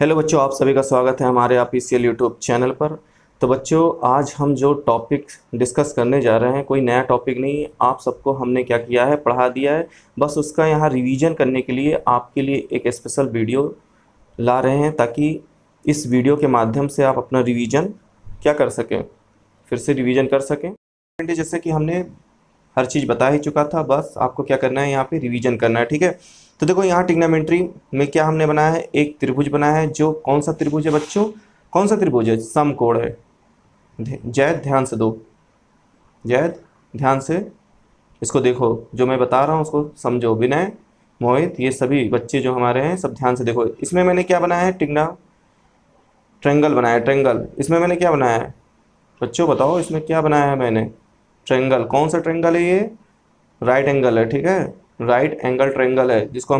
Hello बच्चों, आप सभी का स्वागत है हमारे ऑफिशियल यूट्यूब चैनल पर। तो बच्चों, आज हम जो टॉपिक डिस्कस करने जा रहे हैं कोई नया टॉपिक नहीं, आप सबको हमने क्या किया है, पढ़ा दिया है। बस उसका यहाँ रिवीजन करने के लिए आपके लिए एक स्पेशल वीडियो ला रहे हैं, ताकि इस वीडियो के माध्यम से आप अपना रिवीजन क्या कर सकें, फिर से रिवीजन कर सकें। जैसे कि हमने हर चीज़ बता ही चुका था, बस आपको क्या करना है, यहाँ पे रिवीजन करना है। ठीक है, तो देखो यहाँ ट्रिग्नोमेट्री में क्या हमने बनाया है, एक त्रिभुज बनाया है। जो कौन सा त्रिभुज है बच्चों, कौन सा त्रिभुज है, समकोण है। जैद ध्यान से दो, जैद ध्यान से इसको देखो, जो मैं बता रहा हूँ उसको समझो। विनय, मोहित, ये सभी बच्चे जो हमारे हैं सब ध्यान से देखो। इसमें मैंने क्या बनाया है, ट्रेंगल बनाया है, ट्रेंगल। इसमें मैंने क्या बनाया है बच्चों, बताओ इसमें क्या बनाया है मैंने, ट्रेंगल। कौन सा ट्रेंगल है ये, राइट एंगल है। ठीक है, राइट एंगल ट्रेंगल है, जिसको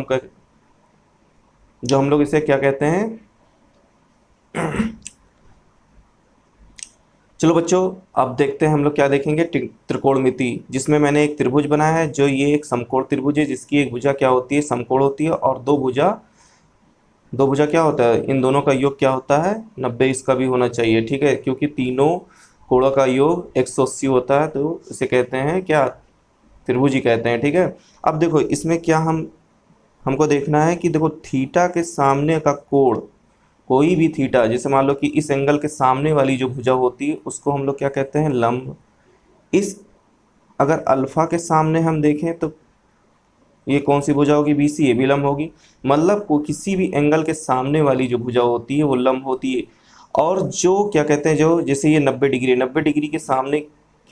जो हम लोग इसे क्या कहते हैं चलो बच्चों, अब देखते हैं हम लोग क्या देखेंगे, त्रिकोणमिति, जिसमें मैंने एक त्रिभुज बनाया है। जो ये एक समकोण त्रिभुज है, जिसकी एक भुजा क्या होती है, समकोण होती है, और दो भुजा क्या होता है, इन दोनों का योग क्या होता है, 90। इसका भी होना चाहिए। ठीक है, क्योंकि तीनों कोणों का योग 180 होता है, तो इसे कहते हैं क्या, त्रिभुज ही कहते हैं। ठीक है, अब देखो इसमें क्या हमको देखना है कि देखो थीटा के सामने का कोण, कोई भी थीटा, जैसे मान लो कि इस एंगल के सामने वाली जो भुजा होती है उसको हम लोग क्या कहते हैं, लंब। इस अगर अल्फा के सामने हम देखें तो ये कौन सी भुजा होगी, बीसी, ये भी लंब होगी। मतलब को किसी भी एंगल के सामने वाली जो भुजा होती है वो लंब होती है। और जो क्या कहते हैं, जो जैसे ये 90 डिग्री, 90 डिग्री के सामने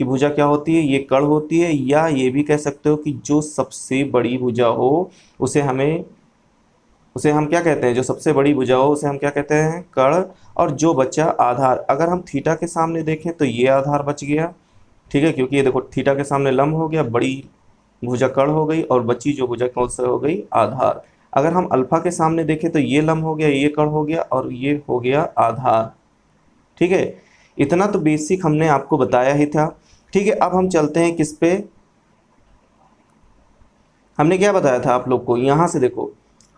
की भुजा क्या होती है, ये कर्ण होती है। या ये भी कह सकते हो कि जो सबसे बड़ी भुजा हो उसे हम क्या कहते हैं, जो सबसे बड़ी भुजा हो उसे हम क्या कहते हैं, कर्ण। और जो बचा आधार, अगर हम थीटा के सामने देखें तो ये आधार बच गया। ठीक है, क्योंकि ये देखो थीटा के सामने लंब हो गया, बड़ी भुजा कर्ण हो गई, और बची जो भुजा कौन सा हो गई, आधार। अगर हम अल्फा के सामने देखें तो ये लंब हो गया, ये कर्ण हो गया, और ये हो गया आधार। ठीक है, इतना तो बेसिक हमने आपको बताया ही था। ठीक है, अब हम चलते हैं किस पे, हमने क्या बताया था आप लोग को, यहां से देखो,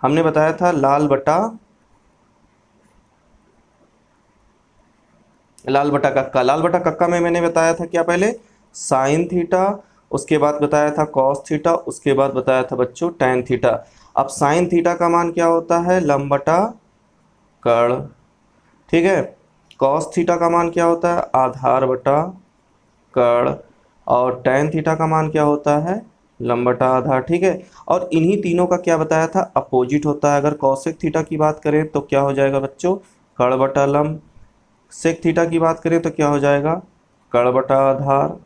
हमने बताया था लाल बटा कक्का। लाल बटा कक्का में मैंने बताया था क्या, पहले साइन थीटा, उसके बाद बताया था कॉस थीटा, उसके बाद बताया था बच्चों टैन थीटा। अब साइन थीटा का मान क्या होता है, लंब बटा कर्ण। ठीक है, कॉस थीटा का मान क्या होता है, आधार बटा कर्ण। और टैन थीटा का मान क्या होता है, लंब बटा आधार। ठीक है, और इन्हीं तीनों का क्या बताया था, अपोजिट होता है। अगर कॉसेक थीटा की बात करें तो क्या हो जाएगा बच्चों, कर्ण बटा लंब। सेक थीटा की बात करें तो क्या हो जाएगा, कर्ण बटा आधार।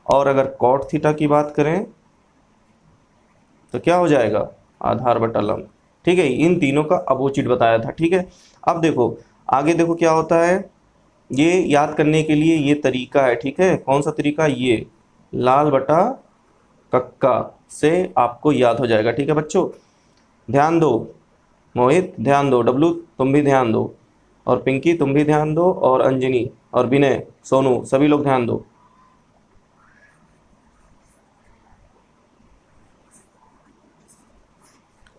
और अगर कॉट थीटा की बात करें तो क्या हो जाएगा, आधार बटा लंब। ठीक है, इन तीनों का अपोजिट बताया था। ठीक है, अब देखो आगे, देखो क्या होता है, ये याद करने के लिए ये तरीका है। ठीक है, कौन सा तरीका, ये लाल बटा कक्का से आपको याद हो जाएगा। ठीक है बच्चों, ध्यान दो, मोहित ध्यान दो, डब्लू तुम भी ध्यान दो, और पिंकी तुम भी ध्यान दो, और अंजनी और विनय, सोनू, सभी लोग ध्यान दो।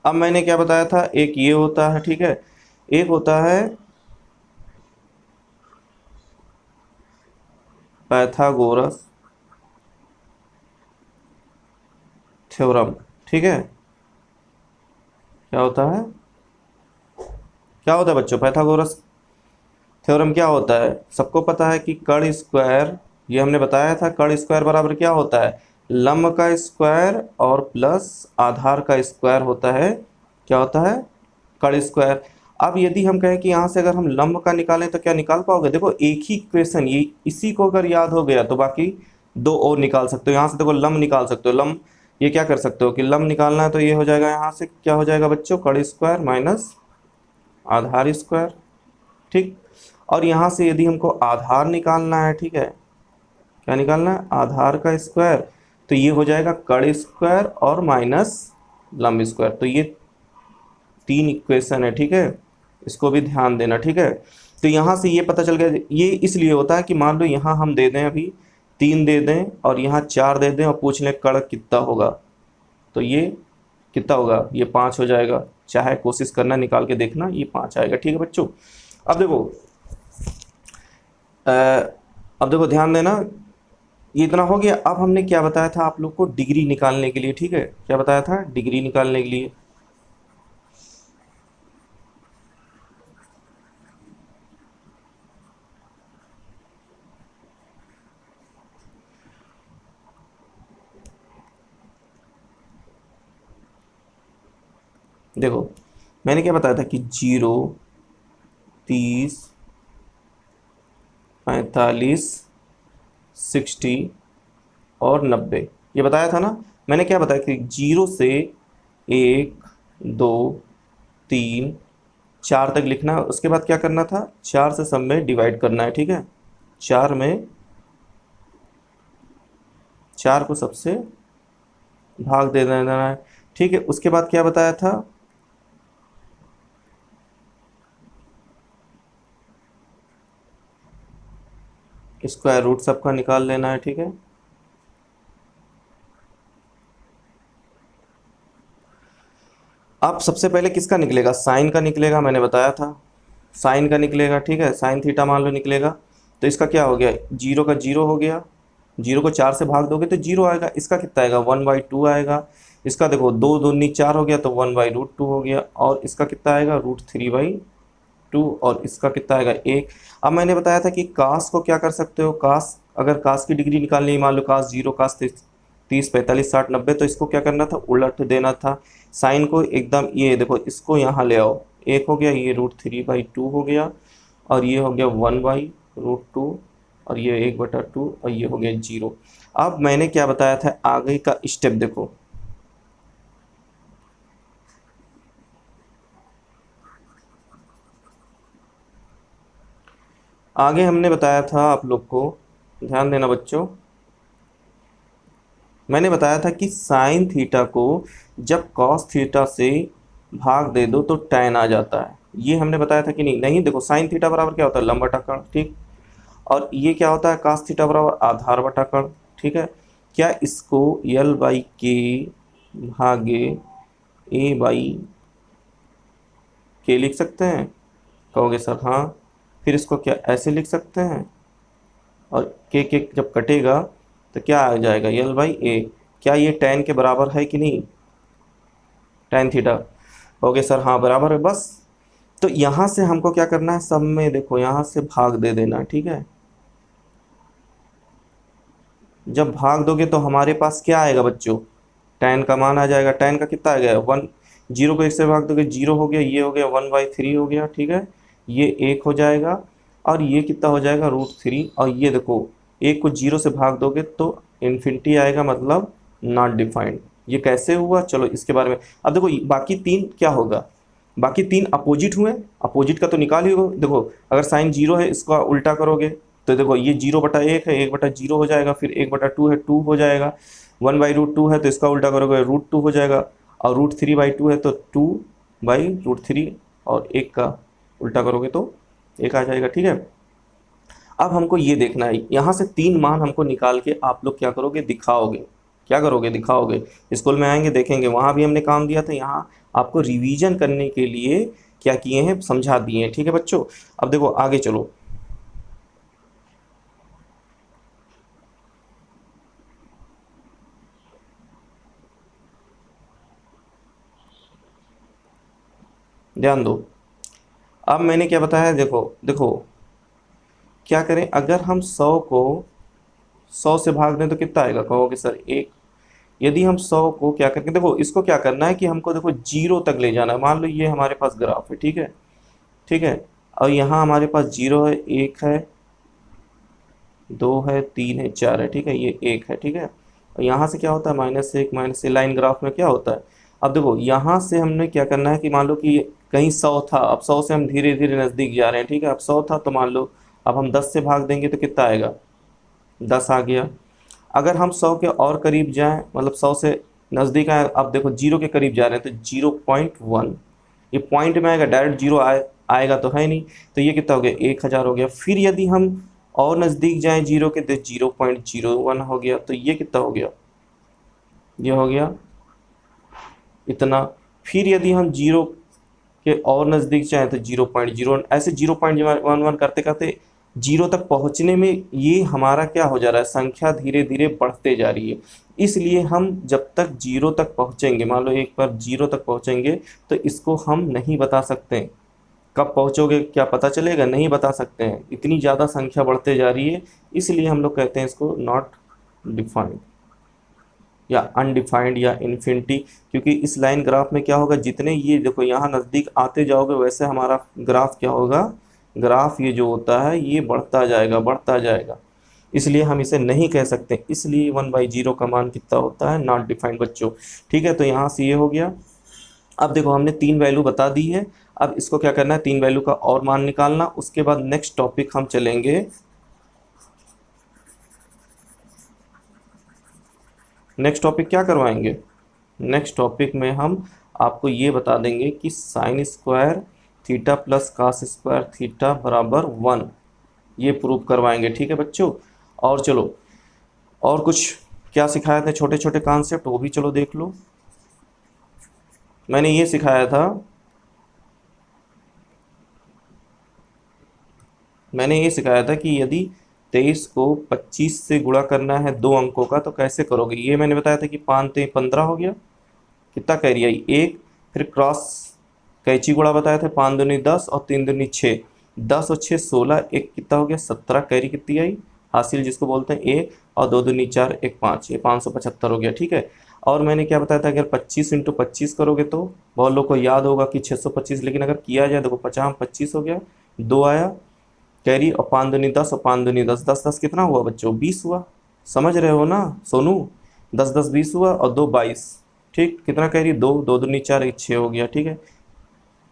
अब मैंने क्या बताया था, एक ये होता है, ठीक है, एक होता है पाइथागोरस थ्योरम। ठीक है, क्या होता है, क्या होता है बच्चों, पाइथागोरस थ्योरम क्या होता है, सबको पता है कि कर्ण स्क्वायर, ये हमने बताया था, कर्ण स्क्वायर बराबर क्या होता है, लंब का स्क्वायर और प्लस आधार का स्क्वायर होता है। क्या होता है, कर्ण स्क्वायर। अब यदि हम कहें कि यहाँ से अगर हम लंब का निकालें तो क्या निकाल पाओगे, देखो एक ही इक्वेशन, ये इसी को अगर याद हो गया तो बाकी दो और निकाल सकते हो। यहाँ से देखो लंब निकाल सकते हो, लंब ये क्या कर सकते हो कि लंब निकालना है तो ये हो जाएगा, यहाँ से क्या हो जाएगा बच्चों, कर्ण स्क्वायर माइनस आधार स्क्वायर। ठीक, और यहाँ से यदि हमको आधार निकालना है, ठीक है, क्या निकालना है, आधार का स्क्वायर, तो ये हो जाएगा कर्ण स्क्वायर और माइनस लंब स्क्वायर। तो ये तीन इक्वेशन है। ठीक है, इसको भी ध्यान देना। ठीक है, तो यहाँ से ये पता चल गया, ये इसलिए होता है कि मान लो यहाँ हम दे दें, अभी 3 दे दें और यहाँ 4 दे दें, और पूछ लें कर्ण कितना होगा, तो ये कितना होगा, ये 5 हो जाएगा। चाहे कोशिश करना, निकाल के देखना, ये 5 आएगा। ठीक है बच्चों, अब देखो अ, अब देखो ध्यान देना, ये इतना हो गया। अब हमने क्या बताया था आप लोग को डिग्री निकालने के लिए, ठीक है, क्या बताया था डिग्री निकालने के लिए। देखो मैंने क्या बताया था कि 0, 30, 45, 60 और 90, ये बताया था ना। मैंने क्या बताया कि 0 से 1, 2, 3, 4 तक लिखना है, उसके बाद क्या करना था, 4 से सब में डिवाइड करना है। ठीक है, 4 में 4 को सबसे भाग दे देना है। ठीक है, उसके बाद क्या बताया था, स्क्वायर रूट सबका निकाल लेना है। ठीक है, अब सबसे पहले किसका निकलेगा, साइन का निकलेगा, मैंने बताया था साइन का निकलेगा। ठीक है, साइन थीटा मान लो निकलेगा, तो इसका क्या हो गया, 0 का 0 हो गया, 0 को 4 से भाग दोगे तो 0 आएगा। इसका कितना आएगा, 1/2 आएगा। इसका देखो 2 दूनी 4 हो गया तो 1/√2 हो गया, और इसका कितना आएगा, √3/2, और इसका कितना आएगा 1। अब मैंने बताया था कि कास को क्या कर सकते हो, कास, अगर कास की डिग्री निकालनी है, मान लो कास 0, कास 30, 45, 60, 90, तो इसको क्या करना था, उलट देना था। साइन को एकदम, ये देखो इसको यहाँ ले आओ, 1 हो गया, ये √3/2 हो गया, और ये हो गया 1/√2, और ये 1/2, और ये हो गया 0। अब मैंने क्या बताया था, आगे का स्टेप देखो, आगे हमने बताया था आप लोग को, ध्यान देना बच्चों, मैंने बताया था कि साइन थीटा को जब कॉस थीटा से भाग दे दो तो tan आ जाता है। ये हमने बताया था कि नहीं, नहीं देखो साइन थीटा बराबर क्या होता है, लंब बटा कर्ण। ठीक, और ये क्या होता है, कास थीटा बराबर आधार बटा कर्ण। ठीक है, क्या इसको L/K भागे A/K लिख सकते हैं, कहोगे सर हाँ। फिर इसको क्या ऐसे लिख सकते हैं, और के जब कटेगा तो क्या आ जाएगा, L/A। क्या ये tan के बराबर है कि नहीं, tan थीटा, कहोगे सर हाँ बराबर है। बस, तो यहाँ से हमको क्या करना है, सब में देखो यहाँ से भाग दे देना। ठीक है, जब भाग दोगे तो हमारे पास क्या आएगा बच्चों, tan का मान आ जाएगा। tan का कितना आ गया, 1, 0 को 1 से भाग दोगे 0 हो गया, ये हो गया 1/3 हो गया। ठीक है, ये 1 हो जाएगा, और ये कितना हो जाएगा, √3, और ये देखो 1 को 0 से भाग दोगे तो इन्फिनिटी आएगा, मतलब नॉट डिफाइंड। ये कैसे हुआ, चलो इसके बारे में। अब देखो बाकी 3 क्या होगा, बाकी 3 अपोजिट हुए, अपोजिट का तो निकाल ही होगा। देखो अगर साइन 0 है, इसका उल्टा करोगे तो देखो ये 0/1 है, 1/0 हो जाएगा, फिर 1/2 है 2 हो जाएगा, 1/√2 है तो इसका उल्टा करोगे √2 हो जाएगा, और √3/2 है तो 2/√3, और 1 का उल्टा करोगे तो 1 आ जाएगा। ठीक है, अब हमको ये देखना है, यहाँ से 3 मान हमको निकाल के आप लोग क्या करोगे, दिखाओगे, क्या करोगे, दिखाओगे। स्कूल में आएंगे देखेंगे, वहाँ भी हमने काम दिया था, यहाँ आपको रिवीजन करने के लिए क्या किए हैं, समझा दिए हैं। ठीक है बच्चों, अब देखो आगे चलो, ध्यान दो। अब मैंने क्या बताया, देखो देखो क्या करें, अगर हम 100 को 100 से भाग दें तो कितना आएगा, कहोगे सर 1। यदि हम 100 को क्या करके, देखो इसको क्या करना है कि हमको देखो 0 तक ले जाना है। मान लो ये हमारे पास ग्राफ है, ठीक है, ठीक है, और यहाँ हमारे पास 0 है, 1 है, 2 है, 3 है, 4 है। ठीक है, ये 1 है। ठीक है, और यहाँ से क्या होता है, -1 -1, लाइन ग्राफ में क्या होता है। अब देखो यहाँ से हमने क्या करना है कि मान लो कि कहीं 100 था, अब 100 से हम धीरे धीरे नज़दीक जा रहे हैं। ठीक है, अब 100 था तो मान लो अब हम 10 से भाग देंगे तो कितना आएगा, 10 आ गया। अगर हम 100 के और करीब जाएं, मतलब 100 से नज़दीक आए, अब देखो 0 के करीब जा रहे हैं तो 0.1, ये पॉइंट में आएगा, डायरेक्ट 0 आएगा तो है नहीं, तो ये कितना हो गया, 1000 हो गया। फिर यदि हम और नज़दीक जाएं 0 के तो 0.01 हो गया, तो ये कितना हो गया, ये हो गया इतना। फिर यदि हम 0 के और नज़दीक चाहे तो 0.01, ऐसे 0.11 करते करते जीरो तक पहुंचने में ये हमारा क्या हो जा रहा है, संख्या धीरे धीरे बढ़ते जा रही है। इसलिए हम जब तक जीरो तक पहुंचेंगे, मान लो एक बार जीरो तक पहुंचेंगे तो इसको हम नहीं बता सकते। कब पहुंचोगे क्या पता चलेगा, नहीं बता सकते हैं, इतनी ज़्यादा संख्या बढ़ते जा रही है। इसलिए हम लोग कहते हैं इसको नॉट डिफाइंड या अनडिफाइंड या इन्फिनिटी। क्योंकि इस लाइन ग्राफ में क्या होगा, जितने ये देखो यहाँ नज़दीक आते जाओगे वैसे हमारा ग्राफ क्या होगा, ग्राफ ये जो होता है ये बढ़ता जाएगा बढ़ता जाएगा। इसलिए हम इसे नहीं कह सकते, इसलिए 1/0 का मान कितना होता है, नॉट डिफाइंड बच्चों। ठीक है, तो यहाँ से ये हो गया। अब देखो हमने 3 वैल्यू बता दी है, अब इसको क्या करना है, 3 वैल्यू का और मान निकालना। उसके बाद नेक्स्ट टॉपिक हम चलेंगे, नेक्स्ट टॉपिक क्या करवाएंगे, नेक्स्ट टॉपिक में हम आपको ये बता देंगे कि sine square theta plus cos square theta बराबर 1, ये प्रूव करवाएंगे। ठीक है बच्चों, और चलो और कुछ क्या सिखाए थे छोटे छोटे कॉन्सेप्ट, वो भी चलो देख लो। मैंने ये सिखाया था, मैंने ये सिखाया था कि यदि 23 को 25 से गुणा करना है 2 अंकों का तो कैसे करोगे। ये मैंने बताया था कि 5 3 15 हो गया, कितना कैरी आई 1, फिर क्रॉस कैची गुणा बताया था, 5 दूनी 10 और 3 दूनी 6, 10 और 6 16, एक कितना हो गया 17, कैरी कितनी आई हासिल जिसको बोलते हैं 1, और 2 दूनी 4 1 5, ये 575 हो गया। ठीक है, और मैंने क्या बताया था, अगर 25 × 25 करोगे तो बहुत लोग को याद होगा कि 625, लेकिन अगर किया जाए देखो 50 25 हो गया, 2 आया कैरी, और 5 दूनी 10 और 5 दूनी 10, 10 10 कितना हुआ बच्चों 20 हुआ, समझ रहे हो ना सोनू, 10 10 20 हुआ और 2 22। ठीक, कितना कैरी 2, 2 दूनी 4 1 6 हो गया। ठीक है,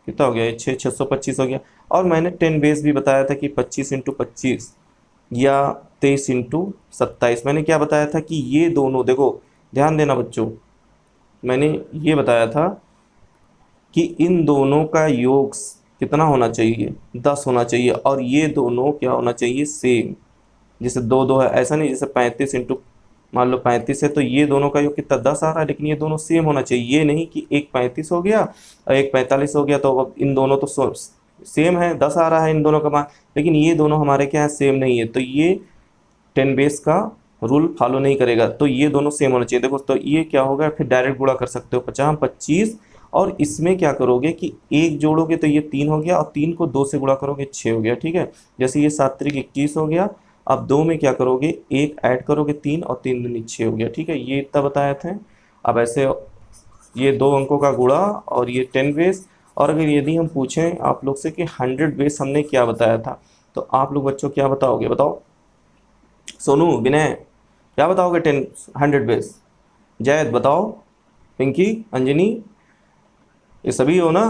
कितना हो गया 6 625 हो गया। और मैंने 10 बेस भी बताया था कि 25 × 25 या 23 × 27। मैंने क्या बताया था कि ये दोनों देखो ध्यान देना बच्चों, मैंने ये बताया था कि इन दोनों का योग कितना होना चाहिए 10 होना चाहिए, और ये दोनों क्या होना चाहिए सेम। जैसे 2 2 है ऐसा नहीं, जैसे 35 × मान लो 35 है तो ये दोनों का योग कितना 10 आ रहा है, लेकिन ये दोनों सेम होना चाहिए। ये नहीं कि एक 35 हो गया और एक 45 हो गया तो अब इन दोनों तो सेम है, 10 आ रहा है इन दोनों का मान, लेकिन ये दोनों हमारे क्या है सेम नहीं है, तो ये 10 बेस का रूल फॉलो नहीं करेगा। तो ये दोनों सेम होना चाहिए। देखो तो ये क्या होगा, फिर डायरेक्ट गुणा कर सकते हो 50 25, और इसमें क्या करोगे कि एक जोड़ोगे तो ये 3 हो गया, और 3 को 2 से गुणा करोगे 6 हो गया। ठीक है, जैसे ये 7 3 21 हो गया। अब 2 में क्या करोगे, 1 ऐड करोगे 3 और 3 दूनी 6 हो गया। ठीक है, ये इतना बताया था। अब ऐसे ये 2 अंकों का गुणा और ये 10 बेस। और अगर यदि हम पूछें आप लोग से कि 100 बेस हमने क्या बताया था, तो आप लोग बच्चों क्या बताओगे, बताओ सोनू विनय क्या बताओगे, 100 बेस, जैद बताओ, पिंकी अंजनी, ये सभी हो ना,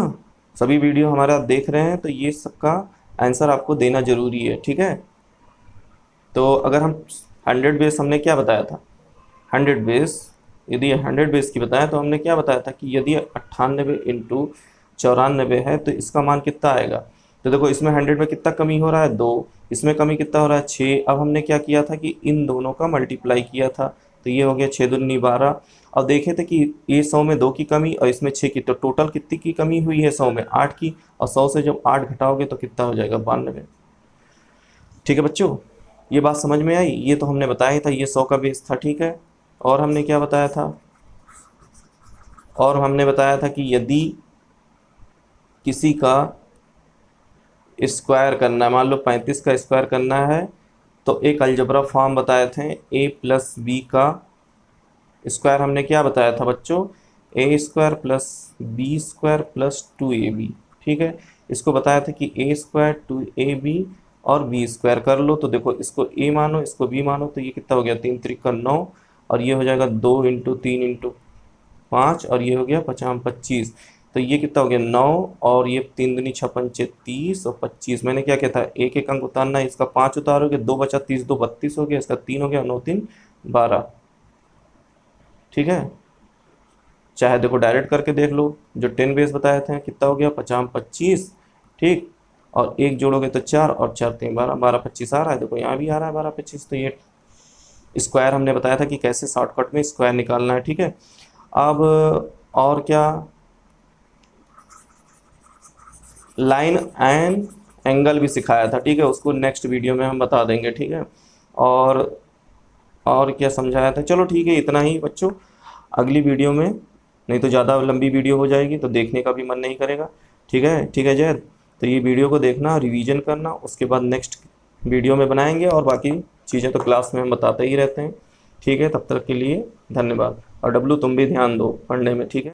सभी वीडियो हमारा आप देख रहे हैं, तो ये सबका आंसर आपको देना ज़रूरी है। ठीक है, तो अगर हम 100 बेस हमने क्या बताया था, 100 बेस यदि 100 बेस की बताया तो हमने क्या बताया था कि यदि 98 × 94 है तो इसका मान कितना आएगा। तो देखो इसमें 100 में कितना कमी हो रहा है 2, इसमें कमी कितना हो रहा है 6। अब हमने क्या किया था कि इन दोनों का मल्टीप्लाई किया था, तो ये हो गया 6 दूनी 12। और देखे थे कि ये 100 में 2 की कमी और इसमें 6 की, तो टोटल कितनी की कमी हुई है 100 में 8 की, और 100 से जब 8 घटाओगे तो कितना हो जाएगा 92। ठीक है बच्चों, ये बात समझ में आई। ये तो हमने बताया था, ये 100 का बेस था। ठीक है, और हमने क्या बताया था, और हमने बताया था कि यदि किसी का स्क्वायर करना है, मान लो 35 का स्क्वायर करना है, तो एक अलजबरा फॉर्म बताए थे, a + b का स्क्वायर हमने क्या बताया था बच्चों, a² + b² + 2ab। ठीक है, इसको बताया था कि a² 2ab और b² कर लो। तो देखो इसको a मानो इसको b मानो, तो ये कितना हो गया 3 3 9, और ये हो जाएगा 2 × 3 × 5, और ये हो गया 50 25। तो ये कितना हो गया 9, और ये 3 दूनी 6 पंचे 30 और 25। मैंने क्या कहता है एक एक अंक उतारना है, इसका 5 उतारोगे 2 बचा 30 2 32 हो गया, इसका 3 हो गया 9 3 12। ठीक है, चाहे देखो डायरेक्ट करके देख लो, जो 10 बेस बताए थे कितना हो गया 50 25। ठीक, और एक जोड़ोगे तो 4 और 4 3 12, 12 25 आ रहा है, देखो यहाँ भी आ रहा है 12 25। तो ये स्क्वायर हमने बताया था कि कैसे शॉर्टकट में स्क्वायर निकालना है। ठीक है, अब और क्या, लाइन एंड एंगल भी सिखाया था, ठीक है, उसको नेक्स्ट वीडियो में हम बता देंगे, ठीक है। और और क्या समझाया था, चलो ठीक है, इतना ही बच्चों। अगली वीडियो में, नहीं तो ज़्यादा लंबी वीडियो हो जाएगी तो देखने का भी मन नहीं करेगा, ठीक है जैद। तो ये वीडियो को देखना, रिवीजन करना, उसके बाद नेक्स्ट वीडियो में बनाएंगे, और बाकी चीज़ें तो क्लास में हम बताते ही रहते हैं, ठीक है। तब तक के लिए धन्यवाद। और डब्लू तुम भी ध्यान दो पढ़ने में, ठीक है।